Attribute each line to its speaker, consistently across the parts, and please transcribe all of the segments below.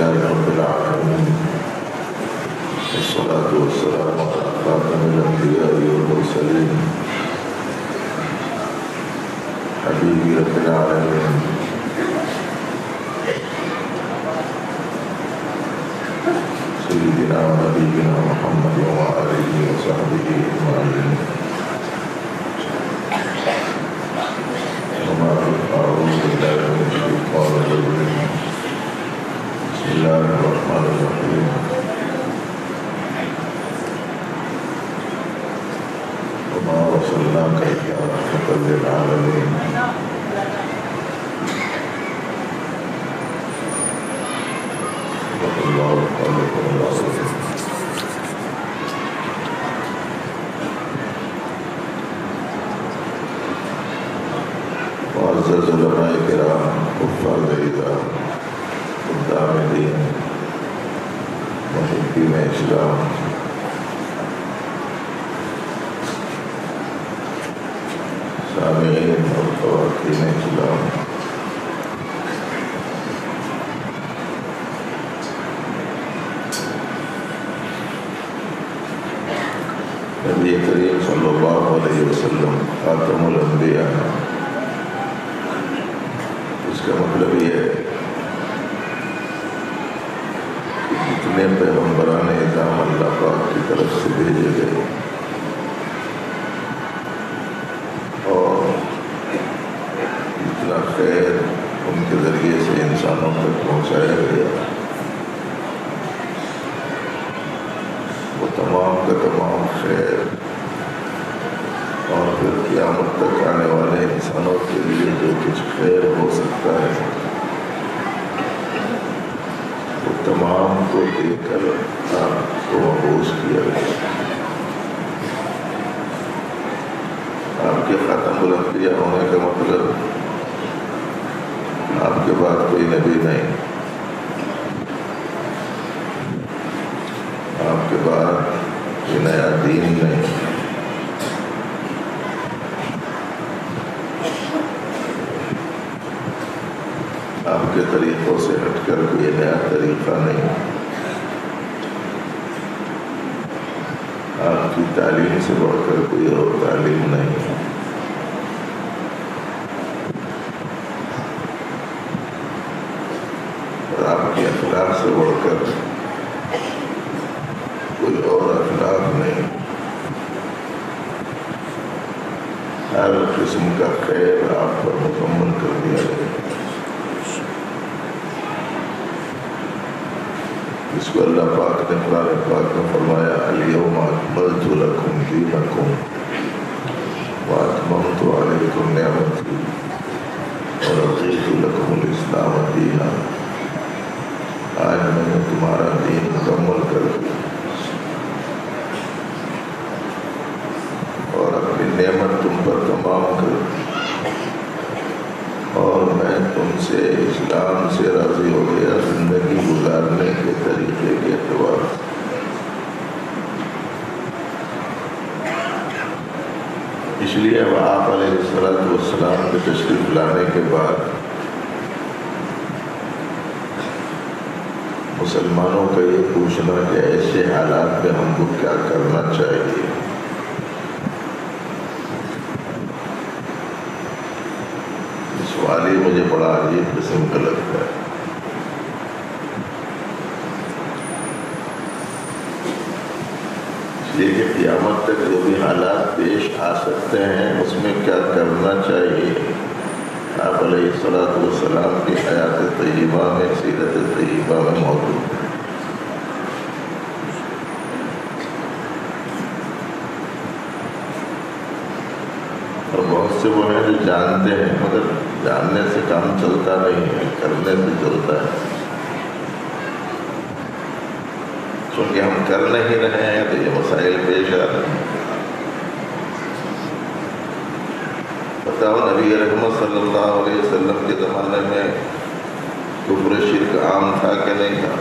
Speaker 1: لله رب العالمين، والصلاة والسلام على خاتم الأنبياء والمرسلين حبيب رب العالمين سيدنا ونبينا محمد وآله وصحبه أجمعين. أعوذ بالله من الشيطان الرجيم. بسم الله الرحمن الرحيم. وما أرسلناك إلا رحمة للعالمين. صدق الله العظيم. معزز علماء کرام، حفاظ اعظام، خدام دین، محبین اسلام، سامعین اور خواتین اسلام، نبی کریم صلی اللہ علیہ وسلم خاتم الانبیاء، اس کا مطلب یہ ہے کہ جتنے پیغمبران اعظام اللہ پاک کی طرف سے بھیجے گئے اور جتنا خیر ان کے ذریعے سے انسانوں تک پہنچایا گیا، وہ تمام کا تمام خیر اور پھر قیامت تک آنے والے انسانوں کے لیے جو کچھ خیر ہو سکتا ہے وہ تمام کو دے کر آپ کو مبعوث کیا گیا۔ آپ کے خاتم الانبیاء ہونے کا مطلب آپ کے بعد کوئی نبی نہیں، آپ کے بعد کوئی نیا دین نہیں، آپ کے طریقوں سے ہٹ کر کوئی نیا طریقہ نہیں، آپ کی تعلیم سے بڑھ کر کوئی اور تعلیم نہیں، اور آپ کے اخلاق سے بڑھ کر کوئی اور اخلاق نہیں۔ ہر قسم کا خیر آپ پر مکمل کر دیا گیا، اس کو اللہ پاک نے قرآن پاک میں فرمایا الیوم اکملت لکم دینکم واتممت علیکم نعمتی ورضیت لکم الاسلام دینا۔ آج میں نے تمہارا دین مکمل کر دیا اور اپنی نعمت تم پر تمام کر دی، اور میں تم سے اسلام سے راضی ہو گیا زندگی گزارنے کے طریقے کے اعتبار سے۔ اس لیے اب آپ علیہ السلام کے تشریف لانے کے بعد مسلمانوں کا یہ پوچھنا کہ ایسے حالات میں ہم کو کیا کرنا چاہیے، سوال ہی مجھے بڑا عجیب قسم کا لگتا ہے۔ اس لیے کہ قیامت تک جو بھی حالات پیش آ سکتے ہیں اس میں کیا کرنا چاہیے، آپ علیہ السلام کی حیات طیبہ میں، سیرت طیبہ میں موجود ہے۔ اور بہت سے وہ ہیں جو جانتے ہیں مگر جاننے سے کام چلتا نہیں ہے، کرنے سے چلتا ہے۔ چونکہ ہم کر نہیں رہے ہیں تو یہ مسائل پیش آ رہے ہیں۔ بتاؤ نبی رحمت صلی اللہ علیہ وسلم کے زمانے میں کفر شرک عام تھا کہ نہیں تھا؟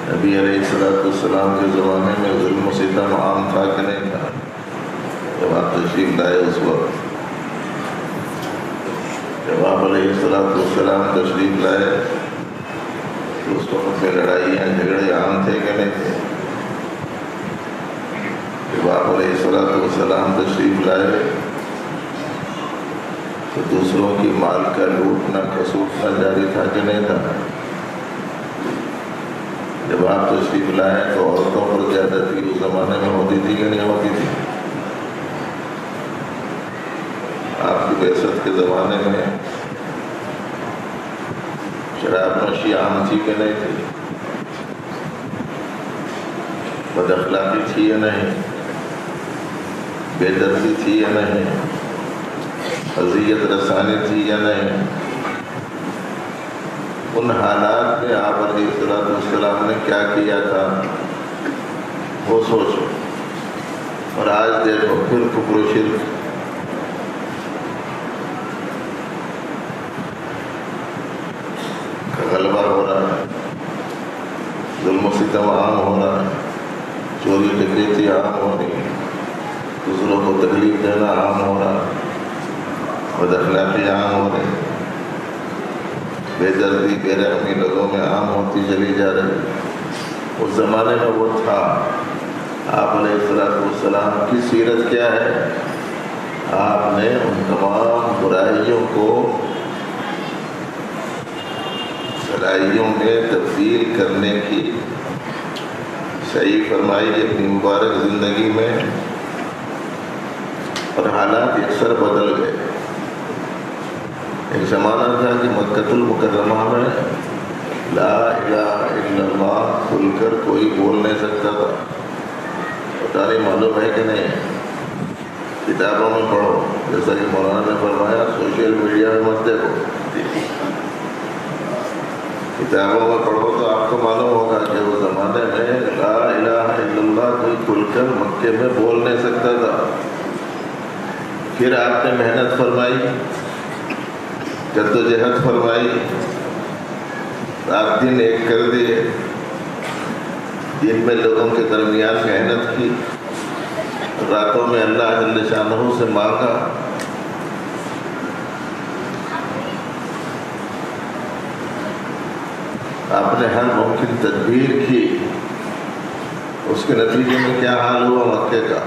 Speaker 1: نبی علیہ السلام کے زمانے میں ظلم و ستم عام تھا کہ نہیں تھا؟ جب آپ تشریف لائے اس وقت جب آپ علیہ السلام تشریف لائے تو اس وقت میں لڑائیاں جھگڑے عام تھے کہ نہیں تھے؟ جب آپ علیہ السلام تشریف لائے تو دوسروں کی مال کا لوٹنا کھسوٹنا جاری تھا کہ نہیں تھا؟ جب آپ تشریف لائے تو عورتوں پر زیادتی اس زمانے میں ہوتی تھی کہ نہیں ہوتی تھی؟ آپ کی بعثت کے زمانے میں شراب نوشی عام تھی کہ نہیں تھی؟ بد اخلاقی تھی یا نہیں؟ بے دردی تھی یا نہیں؟ اذیت رسانی تھی یا نہیں؟ ان حالات میں آپ علیہ السلام نے کیا کیا تھا وہ سوچو. اور آج دیکھو پھر کفر و شرک کا غلبہ ہو رہا ہے، ظلم و ستم عام ہو رہا ہے، چوری ڈکیتی عام ہو رہی ہے، دوسروں کو تکلیف دینا عام ہو رہا ہے، بد اخلاقی عام ہو رہی ہے، بے دردی بے رحمی لوگوں میں عام ہوتی چلی جا رہی ہے. اس زمانے میں وہ تھا. آپ علیہ السلام کی سیرت کیا ہے؟ آپ نے ان تمام برائیوں کو بھلائیوں میں تبدیل کرنے کی صحیح فرمائی اپنی مبارک زندگی میں، اور حالات اکثر بدل گئے. ایک زمانہ تھا کہ مکۃ المکرمہ میں لا الہ الا اللہ کھل کر کوئی بول نہیں سکتا تھا. پتہ نہیں معلوم ہے کہ نہیں؟ کتابوں میں پڑھو، جیسا کہ مولانا نے فرمایا سوشل میڈیا میں مت دیکھو، کتابوں میں پڑھو تو آپ کو معلوم ہوگا کہ وہ زمانے میں لا الہ الا اللہ کوئی کھل کر مکے میں بول نہیں سکتا تھا. پھر آپ نے محنت فرمائی، جدوجہد فرمائی، رات دن ایک کر دیے، دن میں لوگوں کے درمیان محنت کی، راتوں میں اللہ جل شانہ سے مانگا. آپ نے ہر ممکن تدبیر کی. اس کے نتیجے میں کیا حال ہوا مکے کا؟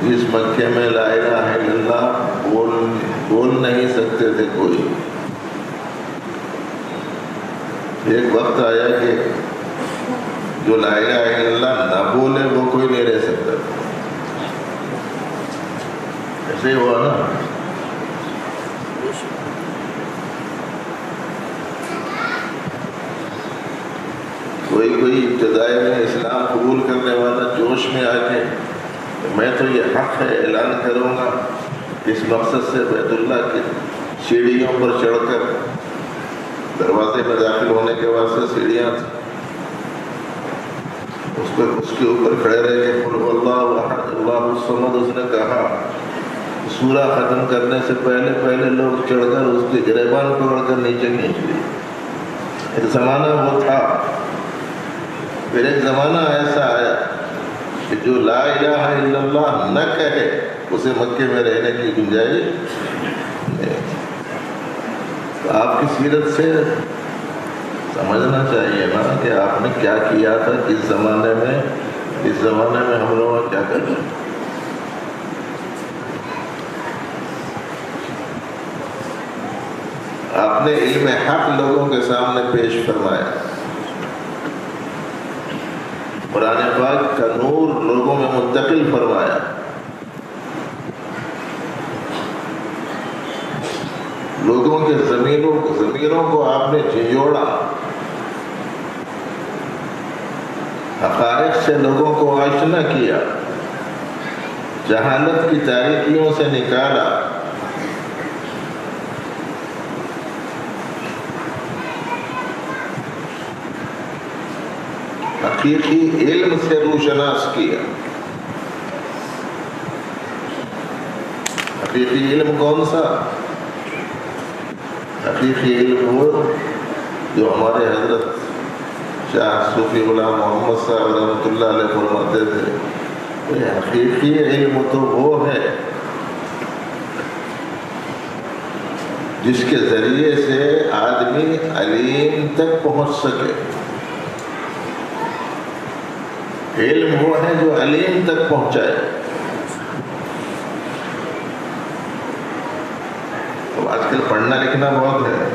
Speaker 1: جس مکے میں لا الہ الا اللہ بول نہیں سکتے تھے کوئی، ایک وقت آیا کہ جو لا الہ الا اللہ نہ بولے وہ کوئی نہیں رہ سکتا. ایسے ہی ہوا نا. کوئی ابتدائی میں اسلام قبول کرنے والا جوش میں آ کے میں تو یہ حق ہے اعلان کروں گا، اس مقصد سے بیت اللہ کی سیڑھیوں پر چڑھ کر، دروازے میں داخل ہونے کے واسطے سیڑھیاں تھیں، اس کے اوپر کھڑے رہے کہ قل اللہ احد اللہ الصمد. اس نے کہا سورہ ختم کرنے سے پہلے لوگ چڑھ کر اس کی گریبان پکڑ کر نیچے کھینچ لی. ایک زمانہ وہ تھا. پھر ایک زمانہ ایسا آیا کہ جو لا الہ الا اللہ نہ کہے اسے مکے میں رہنے کی گنجائش نہیں. تو آپ کی سیرت سے سمجھنا چاہیے نا کہ آپ نے کیا کیا تھا، کس زمانے میں، اس زمانے میں ہم لوگ کیا کر رہے ہیں. آپ نے علم حق لوگوں کے سامنے پیش فرمایا، قرآن پاک کا نور لوگوں میں منتقل فرمایا. لوگوں کے ضمیروں کو آپ نے جھنجھوڑا، حقائق سے لوگوں کو آشنا کیا، جہالت کی تاریکیوں سے نکالا. حقیقی علم سے روشناس کیا. حقیقی علم کون سا؟ حقیقی علم وہ جو ہمارے حضرت شاہ صوفی غلام محمد صاحب رحمۃ اللہ علیہ فرماتے تھے. حقیقی علم تو وہ ہے جس کے ذریعے سے آدمی علیم تک پہنچ سکے۔ علم وہ ہے جو علیم تک پہنچائے۔ اب آج کل پڑھنا لکھنا بہت ہے،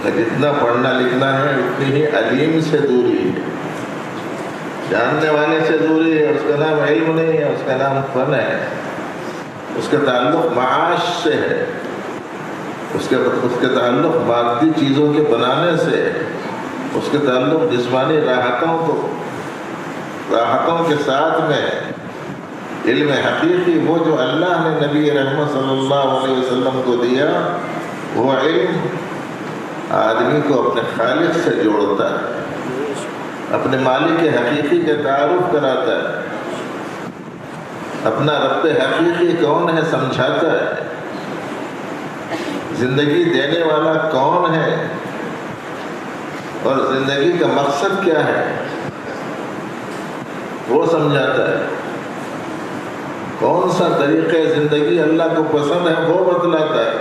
Speaker 1: لیکن جتنا پڑھنا لکھنا ہے اتنی ہی علیم سے دوری ہے، جاننے والے سے دوری ہے۔ اس کا نام علم نہیں ہے، اس کا نام فن ہے، اس کا تعلق معاش سے ہے، اس کے تعلق مادی چیزوں کے بنانے سے ہے، اس کے تعلق جسمانی راحتوں کے ساتھ میں ہے۔ علم حقیقی وہ جو اللہ نے نبی رحمت صلی اللہ علیہ وسلم کو دیا، وہ علم آدمی کو اپنے خالق سے جوڑتا ہے، اپنے مالک حقیقی کا تعارف کراتا ہے، اپنا رب حقیقی کون ہے سمجھاتا ہے، زندگی دینے والا کون ہے اور زندگی کا مقصد کیا ہے وہ سمجھاتا ہے، کون سا طریقہ زندگی اللہ کو پسند ہے وہ بتلاتا ہے،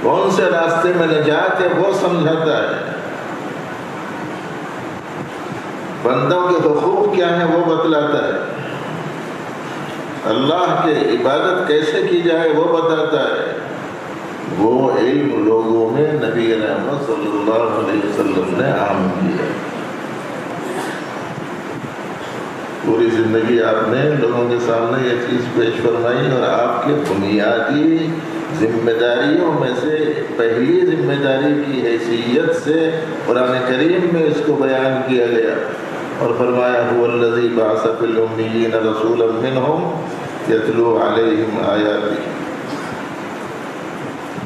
Speaker 1: کون سے راستے میں نجات ہے وہ سمجھاتا ہے، بندوں کے حقوق کیا ہیں وہ بتلاتا ہے، اللہ کی عبادت کیسے کی جائے وہ بتاتا ہے۔ وہ علم لوگوں میں نبی رحمت صلی اللہ علیہ وسلم نے عام کیا۔ پوری زندگی آپ نے لوگوں کے سامنے یہ چیز پیش فرمائی، اور آپ کے بنیادی ذمہ داریوں میں سے پہلی ذمہ داری کی حیثیت سے قرآن کریم میں اس کو بیان کیا گیا، اور فرمایا هو الذی بعث فی الامیین رسولا منہم یتلو علیہم آیاتہ۔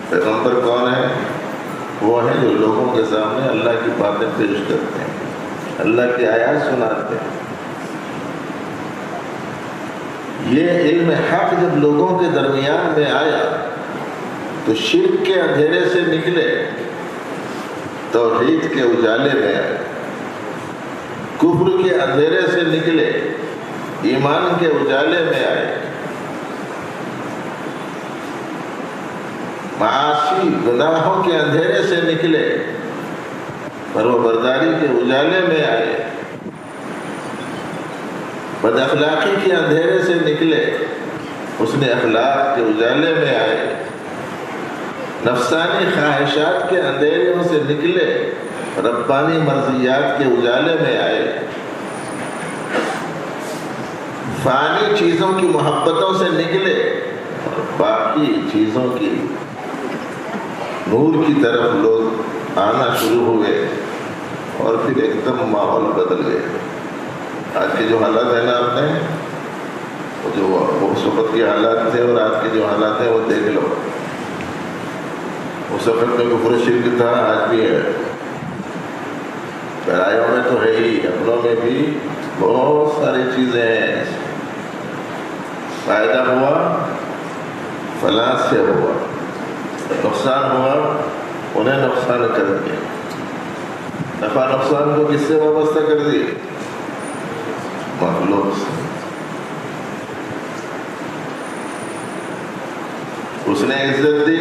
Speaker 1: پیغمبر کون ہے؟ وہ ہیں جو لوگوں کے سامنے اللہ کی باتیں پیش کرتے ہیں، اللہ کی آیات سناتے ہیں۔ یہ علم حق جب لوگوں کے درمیان میں آیا تو شرک کے اندھیرے سے نکلے، توحید کے اجالے میں آئے، کفر کے اندھیرے سے نکلے، ایمان کے اجالے میں آئے، معاصی گناہوں کے اندھیرے سے نکلے، پروردگاری کے اجالے میں آئے، بد اخلاقی کے اندھیرے سے نکلے، حسن اخلاق کے اجالے میں آئے، نفسانی خواہشات کے اندھیروں سے نکلے، ربانی مرضیات کے اجالے میں آئے، فانی چیزوں کی محبتوں سے نکلے اور باقی چیزوں کی نور کی طرف لوگ آنا شروع ہوئے، اور پھر ایک دم ماحول بدل گئے۔ آج کے جو حالات ہیں نا، آپ نے جو اس وقت کے حالات تھے اور آج کے جو حالات ہیں وہ دیکھ لو۔ اس وقت میں کفر شرک تھا، آج بھی ہے، پرایوں میں تو ہے ہی، اپنوں میں بھی بہت ساری چیزیں ہیں۔ فائدہ ہوا فلاں سے ہوا، نقصان ہوا انہیں نقصان کر دیا، نفع نقصان کو کس سے وابستہ کر دی؟ مخلوق سے۔ اس نے عزت دی،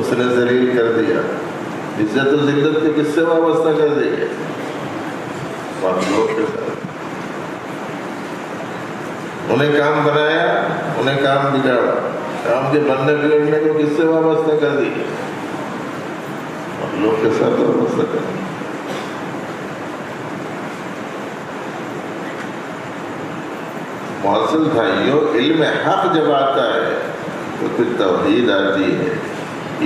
Speaker 1: اس نے ذلیل کر دیا، عزت و ذلت کو کس سے وابستہ کر دی؟ مخلوق کے ساتھ۔ انہیں کام بنایا، انہیں کام بگاڑا، کام کے بننے بگڑنے کو کس سے وابستہ کر دی؟ مخلوق کے ساتھ وابستہ کر دی۔ معزز بھائیو، علم حق جب آتا ہے تو پھر توحید آتی ہے،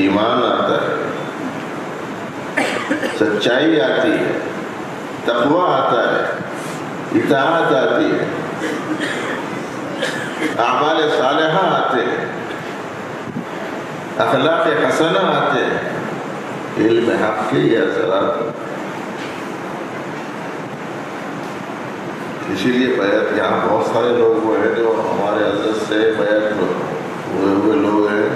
Speaker 1: ایمان آتا ہے، سچائی آتی ہے، تقوی آتا ہے، اطاعت آتی ہے، اعمال صالحہ آتے ہیں، اخلاق حسنہ آتے ہیں۔ علم حق کے یہ اثرات، اسی لیے بیعت، یہاں بہت سارے لوگ وہ ہیں جو ہمارے حضرت سے بیعت ہوئے لوگ ہیں،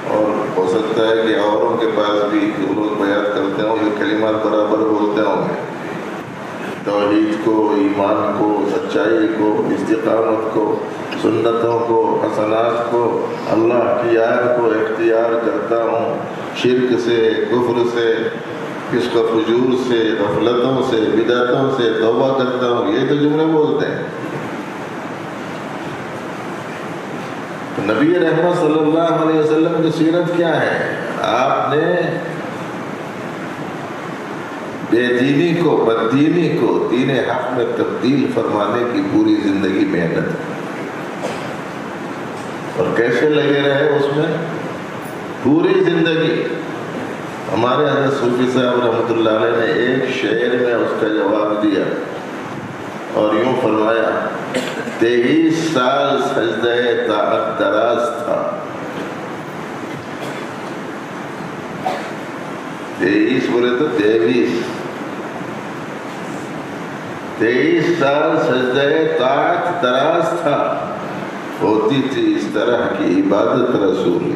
Speaker 1: اور ہو سکتا ہے کہ اوروں کے پاس بھی جو لوگ بیعت کرتے ہوں گے کلمات برابر بولتے ہوں گے، توحید کو، ایمان کو، سچائی کو، استقامت کو، سنتوں کو، حسنات کو، اللہ کی یاد کو اختیار کرتا ہوں، شرک سے، کفر سے، فسق و فجور سے، غفلتوں سے، بدعتوں سے توبہ کرتا ہوں، یہ تو جملے بولتے ہیں۔ تو نبی رحمت صلی اللہ علیہ وسلم کی سیرت کیا ہے؟ آپ نے بے دینی کو، بددینی کو دین حق میں تبدیل فرمانے کی پوری زندگی محنت، اور کیسے لگے رہے اس میں پوری زندگی۔ ہمارے حضرت صوفی صاحب رحمۃ اللہ علیہ نے ایک شعر میں اس کا جواب دیا اور یوں فرمایا: 23 سال سجدہ طاعت دراز تھا، 23 بولے تو 23 سال سجدہ طاعت دراز تھا، ہوتی تھی اس طرح کی عبادت رسول کی۔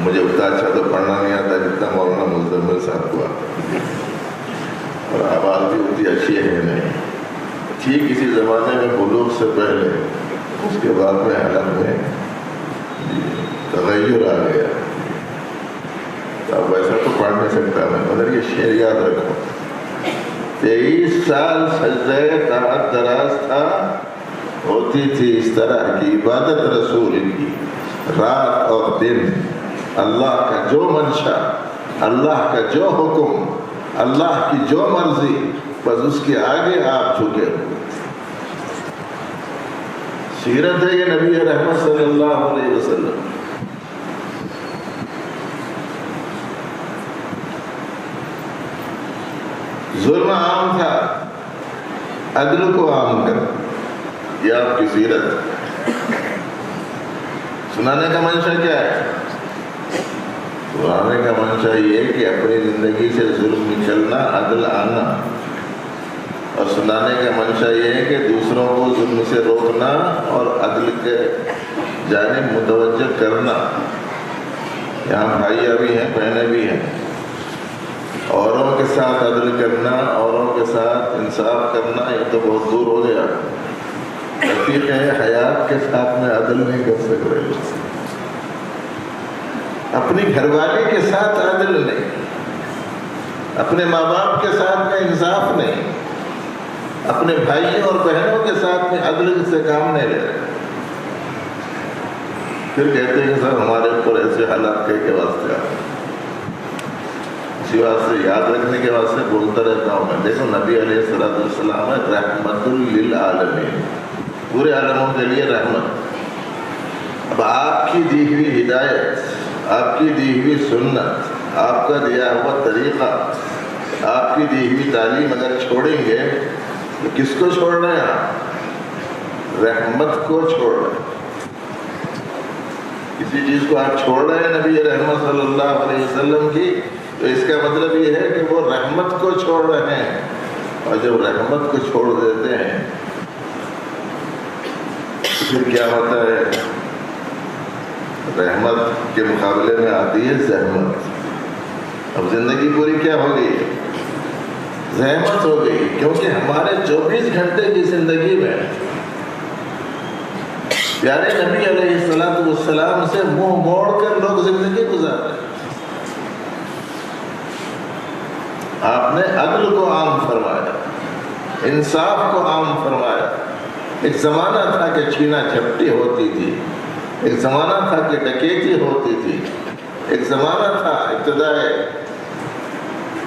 Speaker 1: مجھے اتنا اچھا تو پڑھنا نہیں آتا جتنا مولانا مزمل صاحب کو آتا، اور آواز بھی اتنی اچھی ہے نہیں۔ ٹھیک اسی زمانے میں بلوغ سے پہلے، اس کے بعد میں حلق میں تغیر آ گیا، اب ویسا تو پڑھ نہیں سکتا میں، مگر یہ شعر یاد رکھو: 23 سال سجدہ طاعت دراز تھا، ہوتی تھی اس طرح کی عبادت رسول کی، رات اور دن اللہ کا جو منشا، اللہ کا جو حکم، اللہ کی جو مرضی، بس اس کے آگے آپ جھکے ہوئے۔ سیرت ہے یہ نبی رحمت صلی اللہ علیہ وسلم۔ ظلم عام تھا، عدل کو عام کر، یہ آپ کی سیرت۔ سنانے کا منشا کیا ہے؟ سنانے کا منشا یہ کہ اپنی زندگی سے ظلم نکلنا، عدل آنا، اور سنانے کا منشا یہ ہے کہ دوسروں کو ظلم سے روکنا اور عدل کے جانب متوجہ کرنا۔ یہاں بھائیاں بھی ہیں، بہنیں بھی ہیں، اوروں کے ساتھ عدل کرنا، اوروں کے ساتھ انصاف کرنا، یہ تو بہت دور ہو گیا۔ رفیق حیات کے ساتھ میں عدل نہیں کر سک رہے، اپنی گھر والی کے ساتھ عدل نہیں، اپنے ماں باپ کے ساتھ میں انصاف نہیں، اپنے بھائیوں اور بہنوں کے ساتھ میں عدل سے کام نہیں لے رہے۔ پھر کہتے ہیں کہ سر ہمارے اوپر ایسے حالات کے واسطے آتے، اسی واسطے یاد رکھنے کے واسطے بولتا رہتا ہوں میں۔ دیکھو نبی علیہ السلام ہے رحمت للعالمین، پورے عالموں کے لیے رحمت۔ اب آپ کی دی ہوئی ہدایت، آپ کی دی ہوئی سنت، آپ کا دیا ہوا طریقہ، آپ کی دی ہوئی تعلیم اگر چھوڑیں گے تو کس کو چھوڑ رہے ہیں آپ؟ رحمت کو چھوڑ رہے ہیں۔ کسی چیز کو آپ چھوڑ رہے ہیں نبی رحمت صلی اللہ علیہ وسلم کی، تو اس کا مطلب یہ ہے کہ وہ رحمت کو چھوڑ رہے ہیں، اور جب رحمت کو چھوڑ دیتے ہیں پھر کیا ہوتا ہے؟ رحمت کے مقابلے میں آتی ہے زحمت۔ اب زندگی پوری کیا ہو گئی؟ زحمت ہو گئی، کیونکہ ہمارے 24 گھنٹے کی زندگی میں پیارے نبی علیہ السلام سے منہ موڑ کر لوگ زندگی گزار رہے ہیں۔ آپ نے عدل کو عام فرمایا، انصاف کو عام فرمایا۔ ایک زمانہ تھا کہ چھینا جھپٹی ہوتی تھی، ایک زمانہ تھا کہ ڈکیتی ہوتی تھی، ایک زمانہ تھا ابتدائے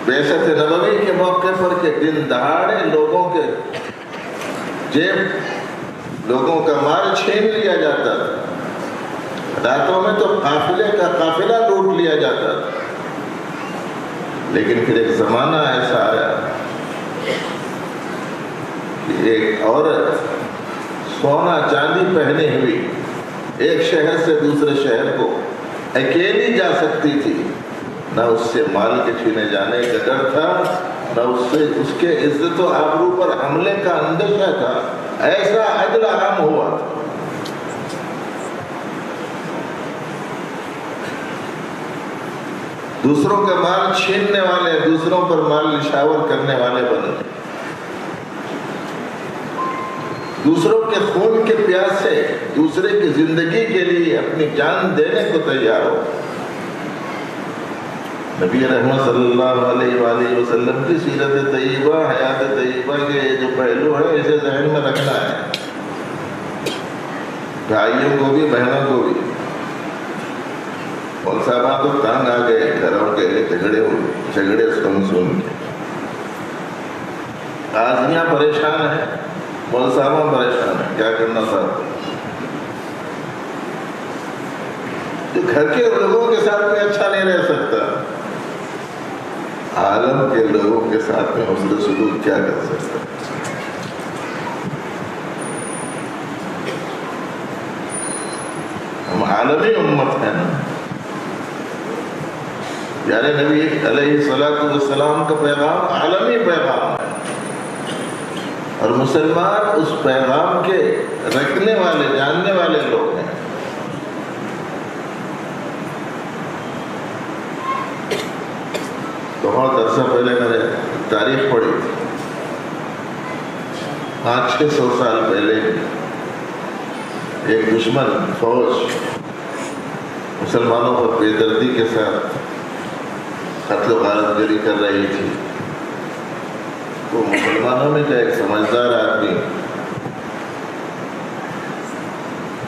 Speaker 1: بعثت نبوی کے موقع پر کہ دن دہاڑے لوگوں کے جیب، لوگوں کا مال چھین لیا جاتا تھا، راتوں میں تو قافلے کا قافلہ لوٹ لیا جاتا تھا۔ لیکن پھر ایک زمانہ ایسا آیا کہ ایک عورت سونا چاندی پہنے ہوئی ایک شہر سے دوسرے شہر کو اکیلی جا سکتی تھی، نہ اس سے مال کے چھینے جانے کا ڈر تھا، نہ اس کے عزت و آبرو پر حملے کا اندیشہ تھا۔ ایسا عدل عام ہوا تھا۔ دوسروں کا مال چھیننے والے، دوسروں پر مال نشاور کرنے والے بنے، دوسروں کے خون کے پیاسے، دوسرے کی زندگی کے لیے اپنی جان دینے کو تیار ہو۔ نبی رحمت صلی اللہ علیہ وآلہ وسلم کی سیرت طیبہ، حیات طیبہ کے یہ جو پہلو ہے اسے ذہن میں رکھنا ہے، بھائیوں کو بھی بہنوں کو بھی۔ اور صاحبہ تو تنگ آ گئے گھروں کے جھگڑے سن کے، قاضیاں پریشان ہیں، مول صاحبہ پریشان ہیں، کیا کرنا صاحب؟ جو گھر کے لوگوں کے ساتھ میں اچھا نہیں رہ سکتا، عالم کے لوگوں کے ساتھ میں حسن سلوک کیا کر سکتا؟ ہم عالمی امت ہیں نا، پیارے نبی علیہ السلام کا پیغام عالمی پیغام ہے، اور مسلمان اس پیغام کے رکھنے والے، جاننے والے لوگ ہیں۔ بہت عرصہ پہلے میں نے تاریخ پڑھی، 500-600 سال پہلے ایک دشمن فوج مسلمانوں پر بے دردی کے ساتھ قتل و غارت گری کر رہی تھی۔ تو مسلمانوں میں کا ایک سمجھدار آدمی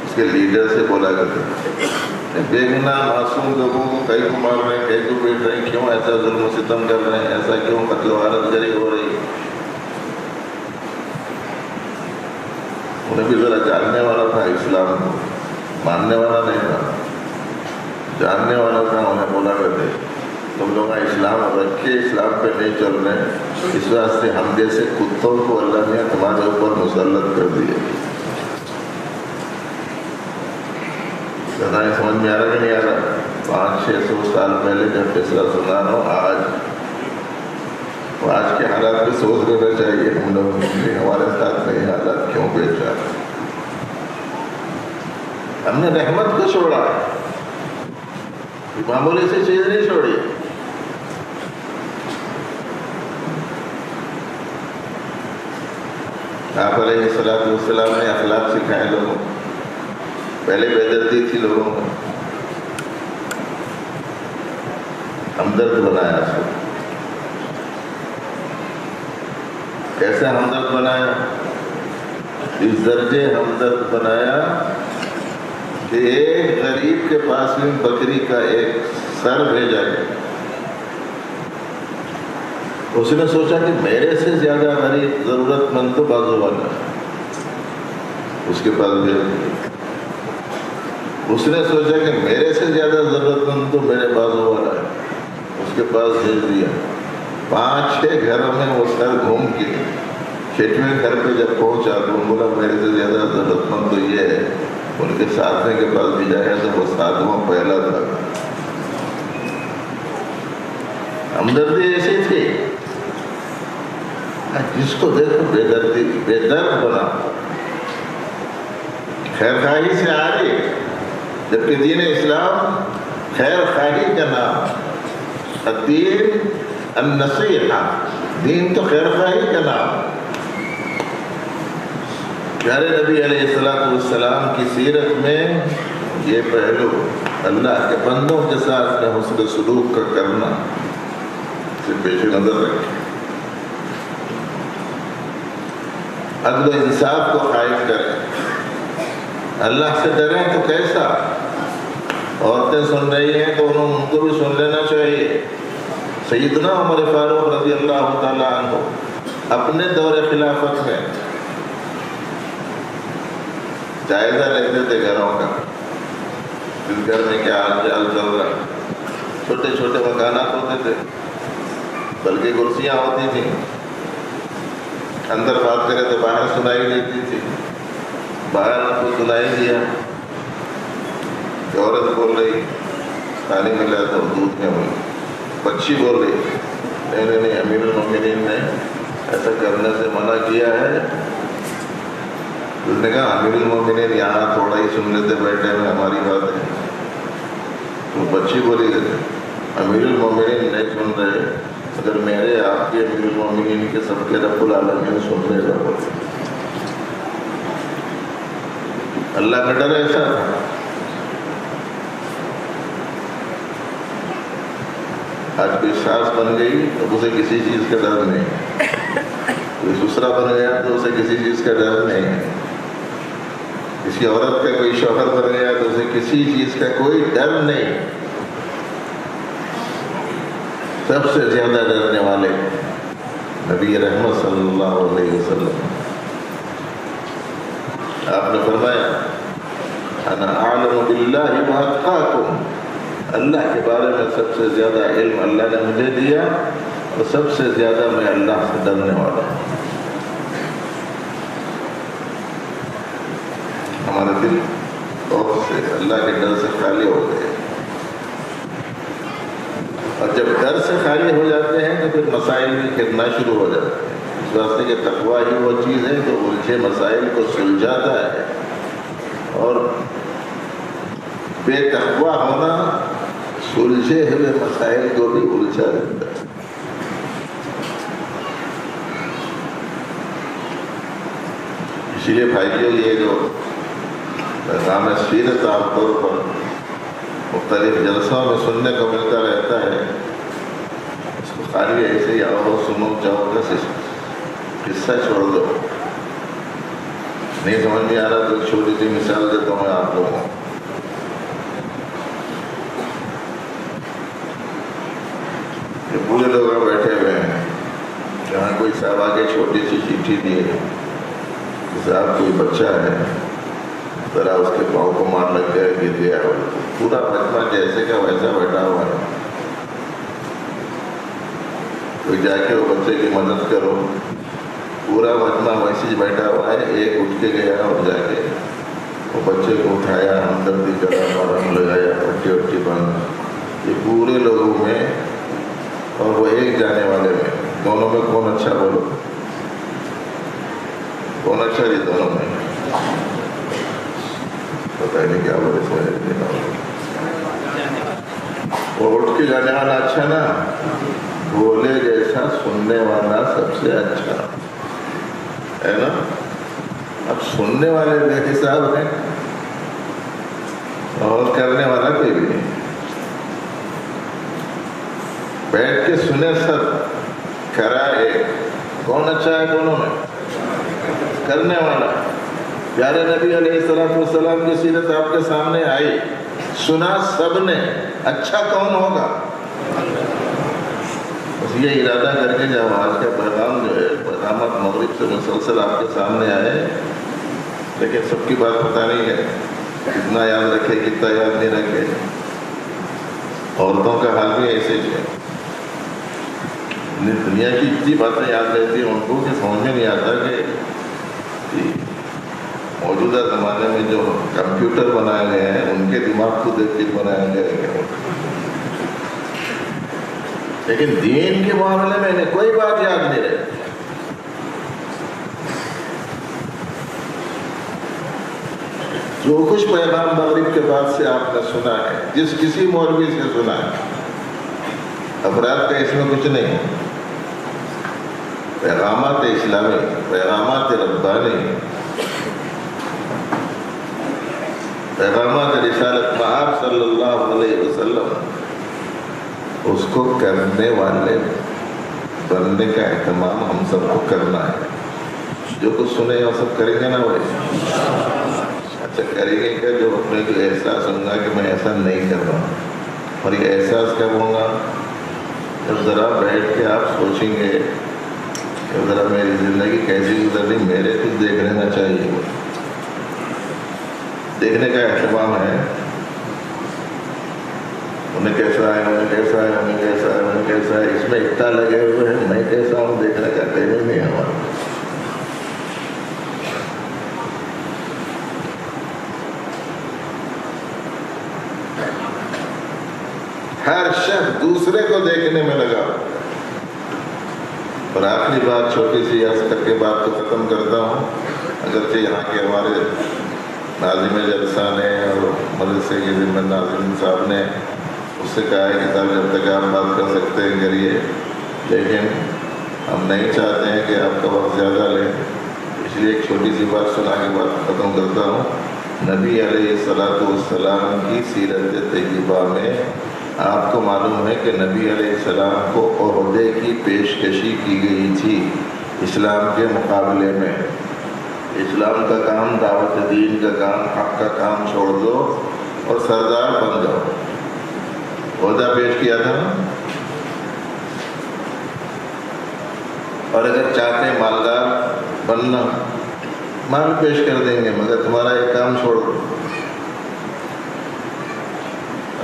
Speaker 1: اس کے لیڈر سے بولا کرتے، بے گناہ معصوم لوگوں کو کئی کو مار رہے ہیں، کئی کو پیٹ رہے ہیں، کیوں ایسا ظلم و ستم کر رہے ہیں، ایسا کیوں قتل و غارت گری ہو رہی ہے؟ انہیں بھی ذرا جاننے والا تھا اسلام کو، ماننے والا نہیں تھا، جاننے والا تھا۔ انہیں بولا کرتے تم لوگ اسلام رکھ کے اسلام پہ نہیں چل رہے، اس واسطے ہم جیسے کتوں کو اللہ نے تمہارے اوپر مسلط کر دیے۔ سمجھ میں آ رہا کہ نہیں آ رہا؟ 500-600 سال پہلے جب فیصلہ سنا رہا ہوں، آج کے حالات پہ سوچ لینا چاہیے ہم لوگ، ہمارے ساتھ نہیں حالات کیوں پیش آ رہے؟ ہم نے رحمت کو چھوڑا، معمولی سی چیز نہیں چھوڑی۔ آپ علیہ السلام نے اخلاق سکھائے لوگوں کو، پہلے بے دردی تھی لوگوں میں، ہمدرد بنایا اس کو۔ کیسے ہمدرد بنایا؟ اس درجے ہمدرد بنایا کہ ایک غریب کے پاس میں بکری کا ایک سر بھیجا گیا، اس نے سوچا کہ میرے سے زیادہ غریب ضرورت مند تو بازو والا ہے، اس کے پاس بھیج دیا۔ اس نے سوچا کہ میرے سے زیادہ ضرورت مند تو میرے بازو والا ہے، اس کے پاس بھیج دیا۔ 5-6 گھروں میں وہ سر گھوم کے 6ویں گھر پہ جب پہنچا تو بولا میرے سے زیادہ ضرورت مند تو یہ ہے، ان کے ساتھنے کے پاس بھی جایا تو وہ 7واں پہلا تھا۔ ہمدردی ایسی تھی، جس کو دیکھو بے دردی، بے درد بنا، خیر خواہی سے آگے، جبکہ دین اسلام خیر خواہی کا نام، الدین النصیحہ، دین تو خیر خواہی کا نام۔ پیارے نبی علیہ السلام کی سیرت میں یہ پہلو اللہ کے بندوں کے ساتھ میں حسن سلوک کا کرنا سے پیش نظر رکھیں، عدل و انصاف کو قائم کریں، اللہ سے ڈریں تو کیسا؟ عورتیں سن رہی ہیں تو ان کو بھی سن لینا چاہیے۔ سیدنا عمر فاروق رضی اللہ تعالیٰ عنہ اپنے دور خلافت میں جائزہ لیتے تھے گھروں کا، اس گھر میں کیا حال چال چل رہا ہے۔ چھوٹے چھوٹے مکانات ہوتے تھے، بلکہ کرسیاں ہوتی تھیں، اندر بات کرے تو باہر سنائی دیتی تھی، باہر کو سنائی دیا کہ عورت بول رہی پانی ملا تو دودھ میں ہوئی، بچی بول رہی نہیں امیر المومنین نے ایسا کرنے سے منع کیا ہے۔ اس نے کہا امیر المومنین یہاں تھوڑا ہی سن لیتے بیٹھے میں، ہماری بات ہے۔ وہ بچی بولی امیر المومنین نہیں سن رہے، اگر میرے آپ کے امیر المومنین کے سب کے رب العالمین سن رہے گا، اللہ کا ڈر ایسا تھا۔ آج کوئی ساس بن گئی تو اسے کسی چیز کا ڈر نہیں، کوئی سسرا بن گیا تو اسے کسی چیز کا ڈر نہیں، کسی عورت کا کوئی شوہر بن گیا تو اسے کسی چیز کا کوئی ڈر نہیں۔ سب سے زیادہ ڈرنے والے نبی رحمت صلی اللہ علیہ وسلم، آپ نے فرمایا انا اعلم باللہ واتقاکم، اللہ کے بارے میں سب سے زیادہ علم اللہ نے مجھے دیا اور سب سے زیادہ میں اللہ سے ڈرنے والا ہوں۔ ہمارا دل خوف سے، اللہ کے ڈر سے خالی ہو گئے، اور جب ڈر سے خالی ہو جاتے ہیں تو پھر مسائل بھی گرنا شروع ہو جاتے ہیں۔ اس واسطے کہ تقویٰ ہی وہ چیز ہے جو الجھے مسائل کو سلجھاتا ہے، اور بے تقویٰ ہونا سلجھے ہوئے مسائل کو بھی الجھا دیتا ہے۔ اسی لیے بھائیوں، یہ جو پیغام سیرت عام طور پر مختلف جلسوں میں سننے کو ملتا رہتا ہے، اس کو خالی ایسے ہی آؤ سنو جاؤ، بس قصہ چھوڑ دو، نہیں سمجھ میں آ رہا تو چھوٹی سی مثال دیتا ہوں میں آپ لوگوں کو۔ پورے لوگ بیٹھے ہوئے ہیں، جہاں کوئی صاحب آگے چھوٹی سی چٹھی دیے، صاحب کوئی بچہ ہے، ذرا اس کے پاؤں کو مار لگ گیا، گر گیا، پورا مجمع جیسے کا ویسا بیٹھا ہوا ہے، کوئی جا کے وہ بچے کی مدد کرو، پورا مجمع ویسے ہی بیٹھا ہوا ہے، ایک اٹھ کے گیا اور جا کے وہ بچے کو اٹھایا، ہمدردی کرا، مرہم لگایا، پٹی وٹی باندھا، یہ پورے لوگوں میں اور وہ ایک جانے والے میں، دونوں میں کون اچھا؟ بولو کون اچھا؟ جی دونوں میں پتہ نہیں کیا بولے، وہ اٹھ کے جانے والا اچھا نا، بولے جیسا سننے والا سب سے اچھا ہے نا۔ اب سننے والے بے حساب ہیں اور کرنے والا کوئی بھی نہیں، بیٹھ کے سنے سب، کرا ایک، کون اچھا ہے دونوں میں؟ کرنے والا۔ پیارے نبی علیہ السلام کی سیرت آپ کے سامنے آئی، سنا سب نے، اچھا کون ہوگا؟ بس یہ ارادہ کر کے جب آج کا پیغام جو ہے پیغامات مغرب سے مسلسل آپ کے سامنے آئے، لیکن سب کی بات پتہ نہیں ہے، کتنا یاد رکھے کتنا یاد نہیں رکھے۔ عورتوں کا حال بھی ایسے ہی ہے، دنیا کی اتنی باتیں یاد رہتی ہیں ان کو کہ سمجھ میں نہیں آتا کہ موجودہ زمانے میں جو کمپیوٹر بنائے گئے ہیں ان کے دماغ کو دیکھ کے بنائے گئے ہیں، لیکن دین کے معاملے میں انہیں کوئی بات یاد نہیں رہتی۔ جو کچھ پیغام مغرب کے بعد سے آپ نے سنا ہے، جس کسی مولوی سے سنا ہے، افراد کا اس میں کچھ نہیں، پیغامات اسلامی، پیغامات ربانی، پیغامات رسالت مآب صلی اللہ علیہ وسلم، اس کو کرنے والے بننے کا اہتمام ہم سب کو کرنا ہے۔ جو کچھ سنے وہ سب کریں گے نا بھائی؟ اچھا کریں گے کیا؟ جو اپنے کو احساس ہوگا کہ میں ایسا نہیں کر رہا ہوں، اور یہ احساس کب ہوگا؟ جب ذرا بیٹھ کے آپ سوچیں گے کہ ذرا میری زندگی کیسی گزر رہی، میرے کچھ دیکھ لینا چاہیے، دیکھنے کا اہتمام ہے، انہیں کیسا ہے، انہیں کیسا ہے، انہیں کیسا ہے، انہیں کیسا ہے، اس میں اتنا لگے ہوئے ہیں، میں کیسا ہوں دیکھنے کا ٹائم ہی نہیں ہمارا۔ ہر شخص دوسرے کو دیکھنے میں لگا۔ اور آخری بات چھوٹی سی عرض کر کے بات کو ختم کرتا ہوں، اگرچہ یہاں کے ہمارے ناظم جلسہ نے اور مدرسے کے ذمہ ناظرین صاحب نے اس سے کہا ہے کہ صاحب جب تک آپ بات کر سکتے ہیں کریے، لیکن ہم نہیں چاہتے ہیں کہ آپ کا وقت زیادہ لیں، اس لیے ایک چھوٹی سی بات سنا کے بات ختم کرتا ہوں۔ نبی علیہ الصلاۃ والسلام کی سیرت طیبہ میں آپ کو معلوم ہے کہ نبی علیہ السلام کو عہدے کی پیشکشی کی گئی تھی اسلام کے مقابلے میں۔ اسلام کا کام، دعوت دین کا کام، حق کا کام چھوڑ دو اور سردار بن جاؤ، عہدہ پیش کیا تھا نا۔ اور اگر چاہتے مالدار بننا، مال پیش کر دیں گے، مگر تمہارا یہ کام چھوڑ دو۔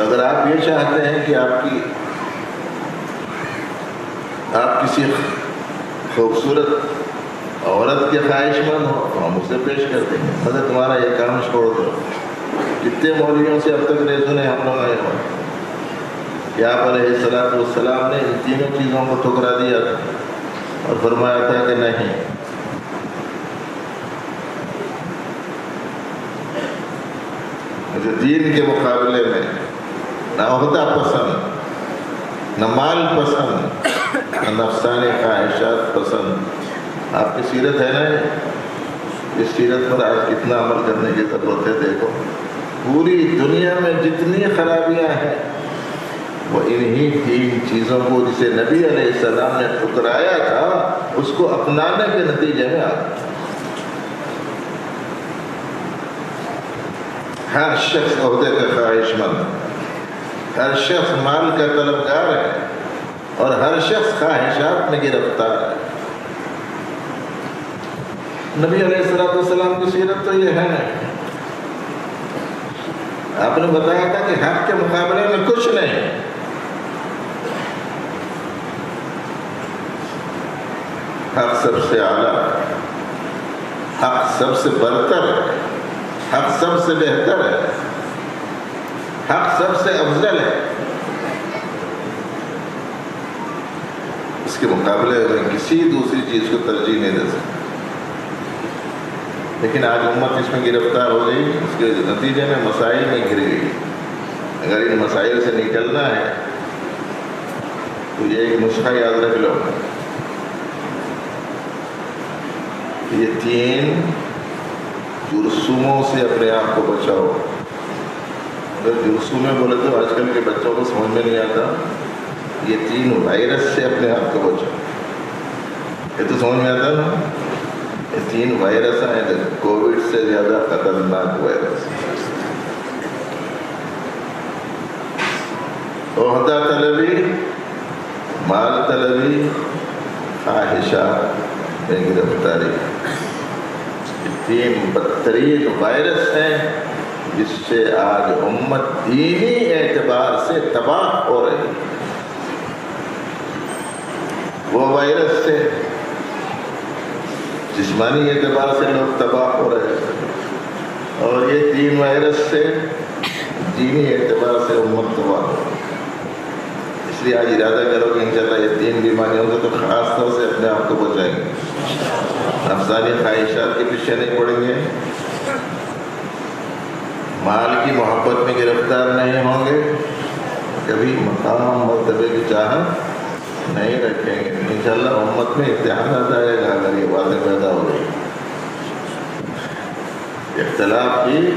Speaker 1: اگر آپ یہ چاہتے ہیں کہ آپ کسی خوبصورت عورت کے خواہش مند ہو تو ہم اسے پیش کر دیں گے، مگر تمہارا یہ کام چھوڑ دو۔ کتنے مولویوں سے اب تک نہیں سنے ہم لوگ آئے ہوئے کہ آپ علیہ الصلاۃ والسلام نے ان تینوں چیزوں کو ٹھکرا دیا تھا اور فرمایا تھا کہ نہیں، مجھے دین کے مقابلے میں نہ عہدہ پسند، نہ مال پسند، نہ نفسانی خواہشات پسند۔ آپ کی سیرت ہے نا، اس سیرت پر آج کتنا عمل کرنے کی ضرورت ہے۔ دیکھو پوری دنیا میں جتنی خرابیاں ہیں وہ انہی تین چیزوں کو جسے نبی علیہ السلام نے ٹھکرایا تھا اس کو اپنانے کے نتیجے میں آ گیا۔ ہر شخص عہدے کا خواہش مند، ہر شخص مال کا طلبگار ہے اور ہر شخص خواہشات میں گرفتار ہے۔ نبی علیہ السلام کی سیرت تو یہ ہے، آپ نے بتایا تھا کہ حق کے مقابلے میں کچھ نہیں، حق سب سے اعلیٰ، حق سب سے برتر ہے، حق سب سے بہتر ہے، حق سب سے افضل ہے۔ اس کے مقابلے میں کسی دوسری چیز کو ترجیح نہیں دے سکتے۔ لیکن آج امت اس میں گرفتار ہو گئی، اس کے نتیجے میں مسائل میں گر گئی۔ اگر ان مسائل سے نکلنا ہے تو یہ ایک نسخہ یاد رکھ لو، یہ تین جرثوموں سے اپنے آپ کو بچاؤ۔ اگر جرثومیں بولے تو آج کل کے بچوں کو سمجھ میں نہیں آتا، یہ تین وائرس سے اپنے آپ کو بچاؤ۔ یہ تو سمجھ میں آتا نا، یہ تین وائرس ہیں، کووڈ سے زیادہ خطرناک وائرس۔ عہدہ طلبی، مال طلبی، خواہشات میں گرفتاری، تین بدترین وائرس ہیں جس سے آج امت دینی اعتبار سے تباہ ہو رہی ہے۔ وہ وائرس سے جسمانی اعتبار سے لوگ تباہ ہو رہے ہیں اور یہ تین وائرس سے دینی اعتبار سے امت تباہ ہو رہی ہے۔ اس لیے آج ارادہ کرو کہ انشاءاللہ یہ تین بیماریوں سے تو خاص طور سے اپنے آپ کو بچائیں گے۔ نفسانی خواہشات کے پیچھے نہیں پڑیں گے، مال کی محبت میں گرفتار نہیں ہوں گے، کبھی مقام مرتبے کی چاہت نہیں رکھیں گے۔ انشاءاللہ امت میں اتحاد آئے گا اگر یہ باتیں پیدا ہو گئی۔ اختلاف کی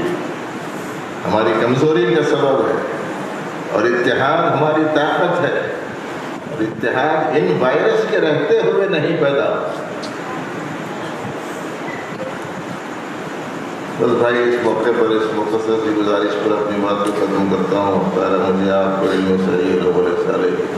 Speaker 1: ہماری کمزوری کا سبب ہے اور اتحاد ہماری طاقت ہے، اور اتحاد ان وائرس کے رہتے ہوئے نہیں پیدا۔ بس بھائی اس موقع پر اس مختصر سی گزارش پر اپنی بات کو ختم کرتا ہوں۔ پہلے مجھے آپ کو علم صحیح اور عمل صالح